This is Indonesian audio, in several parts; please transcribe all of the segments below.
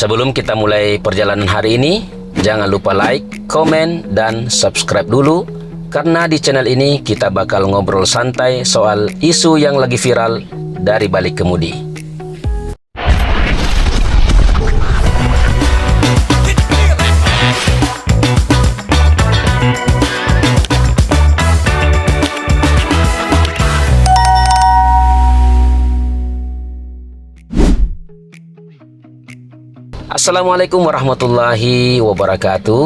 Sebelum kita mulai perjalanan hari ini, jangan lupa like, komen, dan subscribe dulu. Karena di channel ini kita bakal ngobrol santai soal isu yang lagi viral dari balik kemudi. Assalamualaikum warahmatullahi wabarakatuh.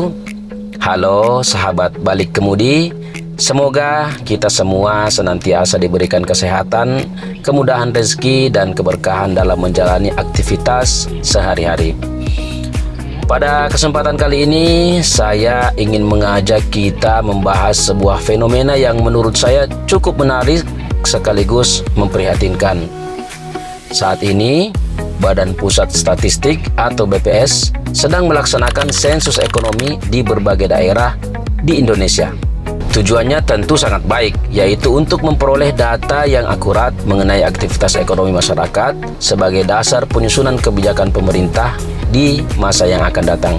Halo sahabat balik kemudi, semoga kita semua senantiasa diberikan kesehatan, kemudahan rezeki, dan keberkahan dalam menjalani aktivitas sehari-hari. Pada kesempatan kali ini, saya ingin mengajak kita membahas sebuah fenomena yang menurut saya cukup menarik sekaligus memprihatinkan. Saat ini, Badan Pusat Statistik atau BPS sedang melaksanakan sensus ekonomi di berbagai daerah di Indonesia. Tujuannya tentu sangat baik, yaitu untuk memperoleh data yang akurat mengenai aktivitas ekonomi masyarakat sebagai dasar penyusunan kebijakan pemerintah di masa yang akan datang.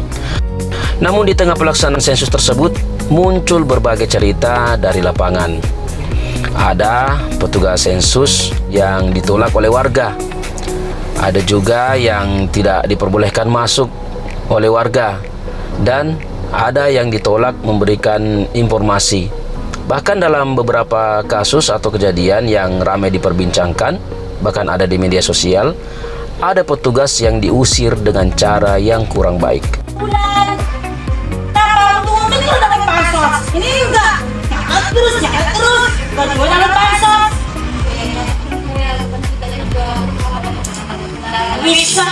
Namun di tengah pelaksanaan sensus tersebut muncul berbagai cerita dari lapangan. Ada petugas sensus yang ditolak oleh warga. Ada juga yang tidak diperbolehkan masuk oleh warga, dan ada yang ditolak memberikan informasi. Bahkan dalam beberapa kasus atau kejadian yang ramai diperbincangkan, bahkan ada di media sosial, ada petugas yang diusir dengan cara yang kurang baik. Bulan, untuk ini udah dapat pansos, ini enggak, nyakat terus, gue dapat pansos. Bisa,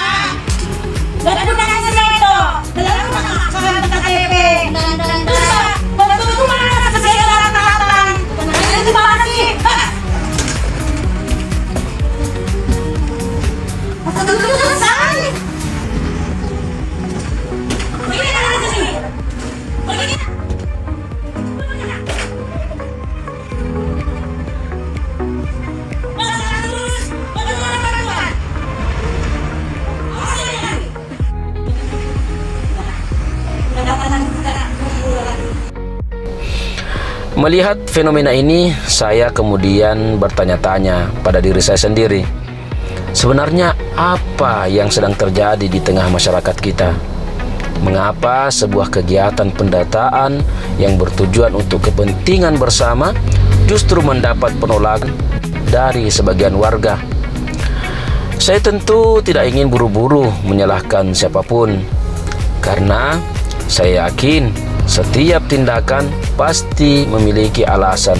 dan aku nanya itu, dan aku nggak KTP. Terus bantu itu mana kesehatan kesehatan? Ini gimana sih? Masa dulu selesai? Pergi dari sini, pergi. Melihat fenomena ini, saya kemudian bertanya-tanya pada diri saya sendiri. Sebenarnya apa yang sedang terjadi di tengah masyarakat kita? Mengapa sebuah kegiatan pendataan yang bertujuan untuk kepentingan bersama justru mendapat penolakan dari sebagian warga? Saya tentu tidak ingin buru-buru menyalahkan siapapun, karena saya yakin setiap tindakan pasti memiliki alasan.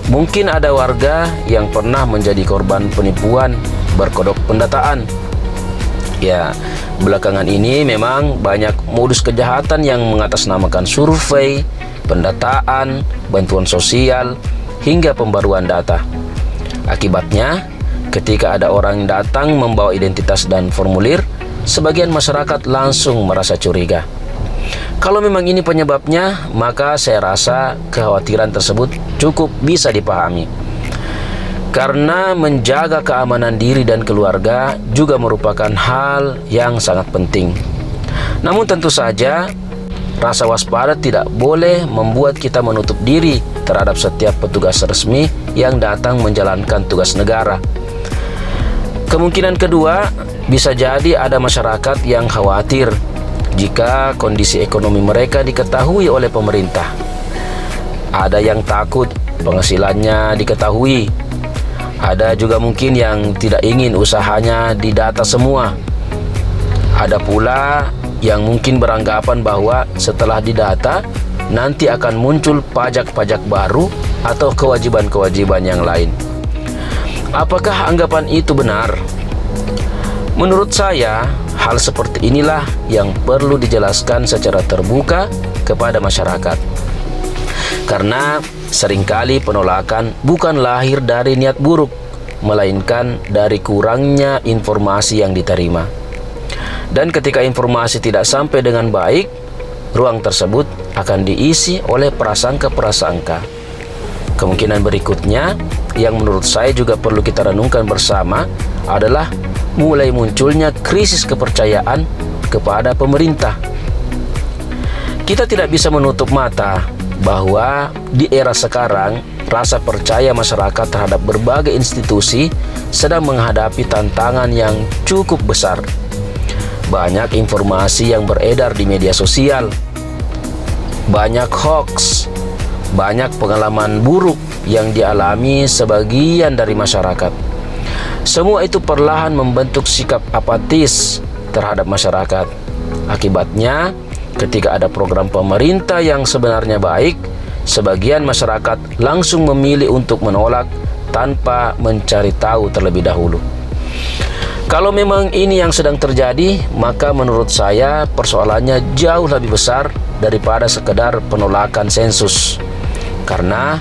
Mungkin ada warga yang pernah menjadi korban penipuan berkodok pendataan. Ya, belakangan ini memang banyak modus kejahatan yang mengatasnamakan survei, pendataan, bantuan sosial, hingga pembaruan data. Akibatnya, ketika ada orang yang datang membawa identitas dan formulir, sebagian masyarakat langsung merasa curiga. Kalau memang ini penyebabnya, maka saya rasa kekhawatiran tersebut cukup bisa dipahami. Karena menjaga keamanan diri dan keluarga juga merupakan hal yang sangat penting. Namun tentu saja, rasa waspada tidak boleh membuat kita menutup diri terhadap setiap petugas resmi yang datang menjalankan tugas negara. Kemungkinan kedua, bisa jadi ada masyarakat yang khawatir jika kondisi ekonomi mereka diketahui oleh pemerintah. Ada yang takut penghasilannya diketahui. Ada juga mungkin yang tidak ingin usahanya didata semua. Ada pula yang mungkin beranggapan bahwa setelah didata, nanti akan muncul pajak-pajak baru atau kewajiban-kewajiban yang lain. Apakah anggapan itu benar? Menurut saya, hal seperti inilah yang perlu dijelaskan secara terbuka kepada masyarakat. Karena seringkali penolakan bukan lahir dari niat buruk, melainkan dari kurangnya informasi yang diterima. Dan ketika informasi tidak sampai dengan baik, ruang tersebut akan diisi oleh prasangka-prasangka. Kemungkinan berikutnya yang menurut saya juga perlu kita renungkan bersama adalah mulai munculnya krisis kepercayaan kepada pemerintah. Kita tidak bisa menutup mata bahwa di era sekarang rasa percaya masyarakat terhadap berbagai institusi sedang menghadapi tantangan yang cukup besar. Banyak informasi yang beredar di media sosial, banyak hoax, banyak pengalaman buruk yang dialami sebagian dari masyarakat. Semua itu perlahan membentuk sikap apatis terhadap masyarakat. Akibatnya, ketika ada program pemerintah yang sebenarnya baik, sebagian masyarakat langsung memilih untuk menolak tanpa mencari tahu terlebih dahulu. Kalau memang ini yang sedang terjadi, maka menurut saya persoalannya jauh lebih besar daripada sekedar penolakan sensus. Karena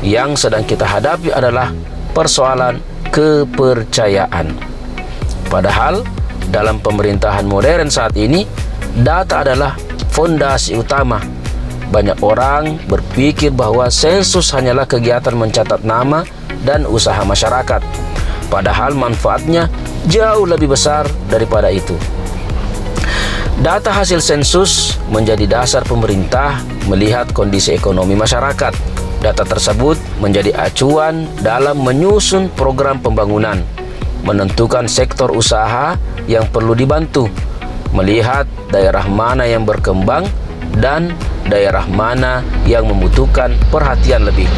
yang sedang kita hadapi adalah persoalan kepercayaan. Padahal dalam pemerintahan modern saat ini, data adalah fondasi utama. Banyak orang berpikir bahwa sensus hanyalah kegiatan mencatat nama dan usaha masyarakat. Padahal manfaatnya jauh lebih besar daripada itu. Data hasil sensus menjadi dasar pemerintah melihat kondisi ekonomi masyarakat. Data tersebut menjadi acuan dalam menyusun program pembangunan, menentukan sektor usaha yang perlu dibantu, melihat daerah mana yang berkembang dan daerah mana yang membutuhkan perhatian lebih.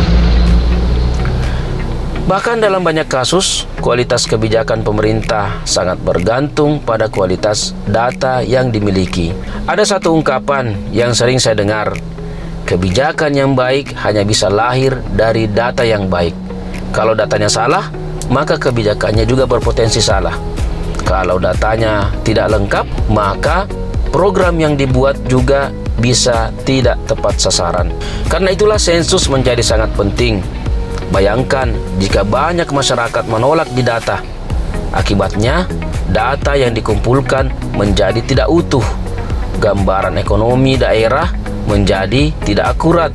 Bahkan dalam banyak kasus, kualitas kebijakan pemerintah sangat bergantung pada kualitas data yang dimiliki. Ada satu ungkapan yang sering saya dengar, kebijakan yang baik hanya bisa lahir dari data yang baik. Kalau datanya salah, maka kebijakannya juga berpotensi salah. Kalau datanya tidak lengkap, maka program yang dibuat juga bisa tidak tepat sasaran. Karena itulah sensus menjadi sangat penting. Bayangkan jika banyak masyarakat menolak di data. Akibatnya, data yang dikumpulkan menjadi tidak utuh. Gambaran ekonomi daerah menjadi tidak akurat.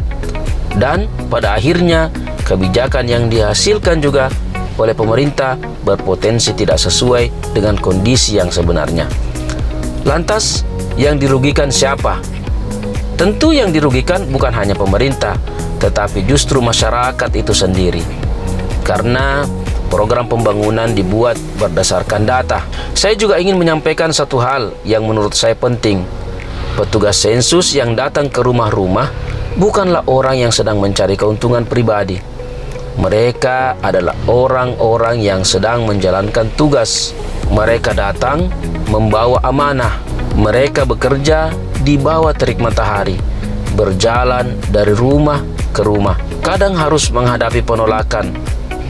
Dan pada akhirnya, kebijakan yang dihasilkan juga oleh pemerintah berpotensi tidak sesuai dengan kondisi yang sebenarnya. Lantas, yang dirugikan siapa? Tentu yang dirugikan bukan hanya pemerintah, tetapi justru masyarakat itu sendiri. Karena program pembangunan dibuat berdasarkan data. Saya juga ingin menyampaikan satu hal yang menurut saya penting. Petugas sensus yang datang ke rumah-rumah bukanlah orang yang sedang mencari keuntungan pribadi. Mereka adalah orang-orang yang sedang menjalankan tugas. Mereka datang membawa amanah. Mereka bekerja di bawah terik matahari, berjalan dari rumah ke rumah. Kadang harus menghadapi penolakan,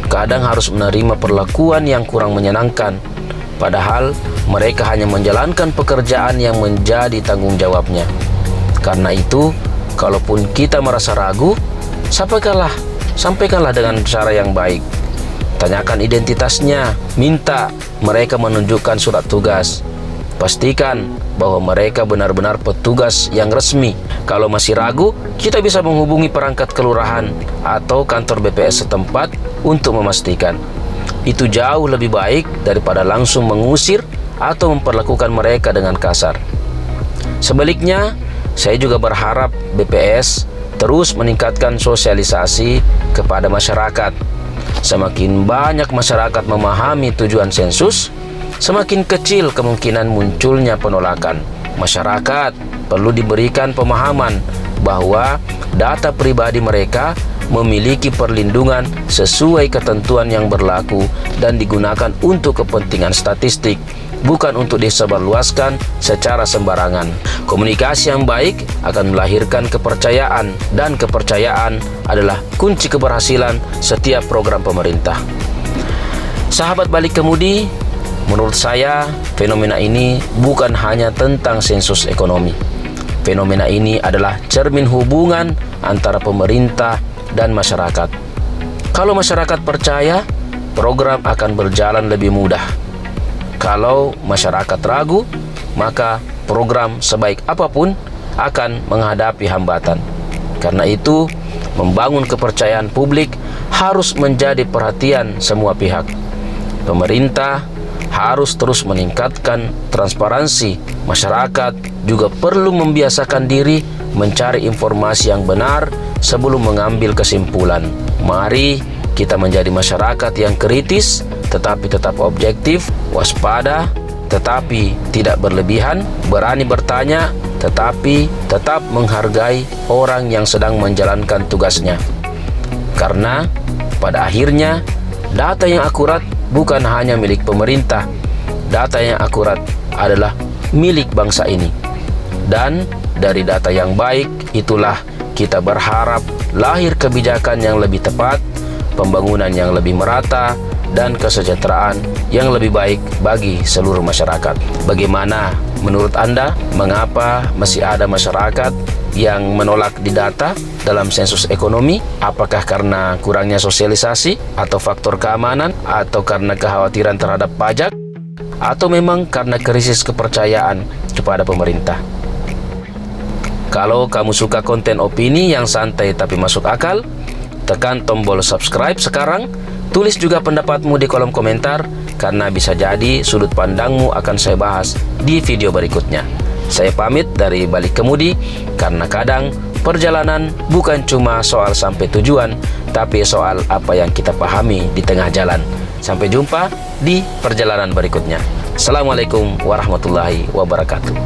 kadang harus menerima perlakuan yang kurang menyenangkan. Padahal mereka hanya menjalankan pekerjaan yang menjadi tanggung jawabnya. Karena itu, kalaupun kita merasa ragu, sampaikanlah dengan cara yang baik. Tanyakan identitasnya, minta mereka menunjukkan surat tugas. Pastikan bahwa mereka benar-benar petugas yang resmi. Kalau masih ragu, kita bisa menghubungi perangkat kelurahan atau kantor BPS setempat untuk memastikan. Itu jauh lebih baik daripada langsung mengusir atau memperlakukan mereka dengan kasar. Sebaliknya, saya juga berharap BPS terus meningkatkan sosialisasi kepada masyarakat. Semakin banyak masyarakat memahami tujuan sensus, semakin kecil kemungkinan munculnya penolakan. Masyarakat perlu diberikan pemahaman bahwa data pribadi mereka memiliki perlindungan sesuai ketentuan yang berlaku dan digunakan untuk kepentingan statistik, bukan untuk disebarluaskan secara sembarangan. Komunikasi yang baik akan melahirkan kepercayaan, dan kepercayaan adalah kunci keberhasilan setiap program pemerintah. Sahabat Balik Kemudi, menurut saya fenomena ini bukan hanya tentang sensus ekonomi. Fenomena ini adalah cermin hubungan antara pemerintah dan masyarakat. Kalau masyarakat percaya, program akan berjalan lebih mudah. Kalau masyarakat ragu, maka program sebaik apapun akan menghadapi hambatan. Karena itu, membangun kepercayaan publik harus menjadi perhatian semua pihak. Pemerintah harus terus meningkatkan transparansi. Masyarakat juga perlu membiasakan diri mencari informasi yang benar sebelum mengambil kesimpulan. Mari kita menjadi masyarakat yang kritis, tetapi tetap objektif, waspada, tetapi tidak berlebihan, berani bertanya, tetapi tetap menghargai orang yang sedang menjalankan tugasnya. Karena pada akhirnya, data yang akurat bukan hanya milik pemerintah. Data yang akurat adalah milik bangsa ini. Dan dari data yang baik, itulah kita berharap lahir kebijakan yang lebih tepat, pembangunan yang lebih merata, dan kesejahteraan yang lebih baik bagi seluruh masyarakat. Bagaimana menurut Anda, mengapa masih ada masyarakat yang menolak didata dalam sensus ekonomi? Apakah karena kurangnya sosialisasi, atau faktor keamanan, atau karena kekhawatiran terhadap pajak, atau memang karena krisis kepercayaan kepada pemerintah? Kalau kamu suka konten opini yang santai tapi masuk akal, tekan tombol subscribe sekarang. Tulis juga pendapatmu di kolom komentar, karena bisa jadi sudut pandangmu akan saya bahas di video berikutnya. Saya pamit dari Balik Kemudi, karena kadang perjalanan bukan cuma soal sampai tujuan, tapi soal apa yang kita pahami di tengah jalan. Sampai jumpa di perjalanan berikutnya. Assalamualaikum warahmatullahi wabarakatuh.